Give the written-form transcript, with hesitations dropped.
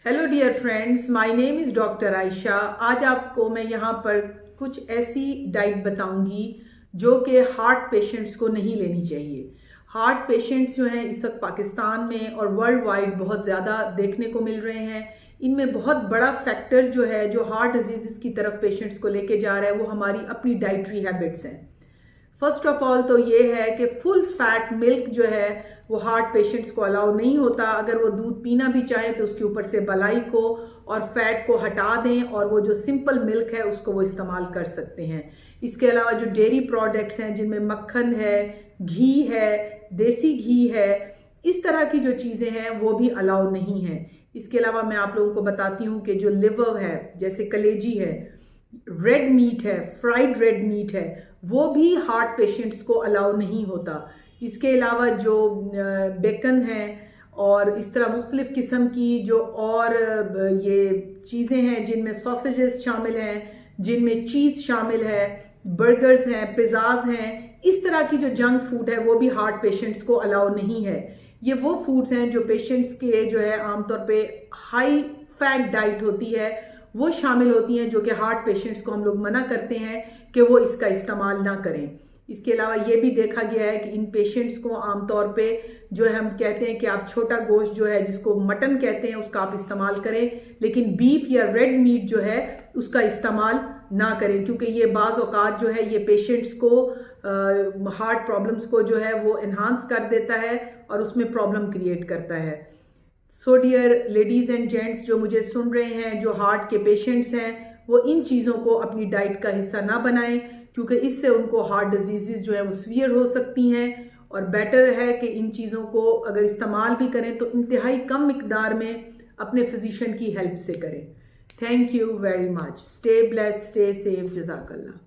Hello dear friends, my name is doctor Ayesha. आज आपको मैं यहाँ पर कुछ ऐसी डाइट बताऊंगी जो कि हार्ट पेशेंट्स को नहीं लेनी चाहिए। हार्ट पेशेंट्स जो हैं इस वक्त पाकिस्तान में और वर्ल्ड वाइड बहुत ज़्यादा देखने को मिल रहे हैं। इनमें बहुत बड़ा फैक्टर जो है जो हार्ट डिजीज़ की तरफ पेशेंट्स को लेके जा रहा है वो हमारी अपनी डाइटरी हैबिट्स हैं। फर्स्ट ऑफ ऑल तो ये है कि फुल फैट मिल्क जो है वो हार्ट पेशेंट्स को अलाउ नहीं होता। अगर वो दूध पीना भी चाहें तो उसके ऊपर से मलाई को और फैट को हटा दें और वो जो सिंपल मिल्क है उसको वो इस्तेमाल कर सकते हैं। इसके अलावा जो डेयरी प्रोडक्ट्स हैं जिनमें मक्खन है, घी है, देसी घी है, इस तरह की जो चीज़ें हैं वो भी अलाउ नहीं हैं। इसके अलावा मैं आप लोगों को बताती हूँ कि जो लिवर है, जैसे कलेजी है, रेड मीट है, फ्राइड रेड मीट है, वो भी हार्ट पेशेंट्स को अलाउ नहीं होता। इसके अलावा जो बेकन है और इस तरह मुख्तलिफ़ किस्म की जो और ये चीज़ें हैं जिनमें सॉसेजेस शामिल हैं, जिनमें चीज़ शामिल है, बर्गर्स हैं, पिज़्ज़ाज हैं, इस तरह की जो जंक फूड है वो भी हार्ट पेशेंट्स को अलाउ नहीं है। ये वो फूड्स हैं जो पेशेंट्स के जो है आमतौर पे हाई फैट डाइट होती है वो शामिल होती हैं, जो कि हार्ट पेशेंट्स को हम लोग मना करते हैं कि वो इसका इस्तेमाल ना करें। इसके अलावा ये भी देखा गया है कि इन पेशेंट्स को आमतौर पे जो है हम कहते हैं कि आप छोटा गोश्त जो है जिसको मटन कहते हैं उसका आप इस्तेमाल करें, लेकिन बीफ या रेड मीट जो है उसका इस्तेमाल ना करें, क्योंकि ये बाज़ औक़ात जो है ये पेशेंट्स को हार्ट प्रॉब्लम्स को जो है वो इन्हांस कर देता है और उसमें प्रॉब्लम क्रिएट करता है। So dear ladies and gents जो मुझे सुन रहे हैं, जो हार्ट के पेशेंट्स हैं, वो इन चीज़ों को अपनी डाइट का हिस्सा ना बनाएं, क्योंकि इससे उनको हार्ट डिजीज़ जो है वो सीवियर हो सकती हैं। और बेटर है कि इन चीज़ों को अगर इस्तेमाल भी करें तो इंतहाई कम मिकदार में अपने फिजिशियन की हेल्प से करें। Thank you very much. Stay blessed, stay safe. जज़ाकल्लाह।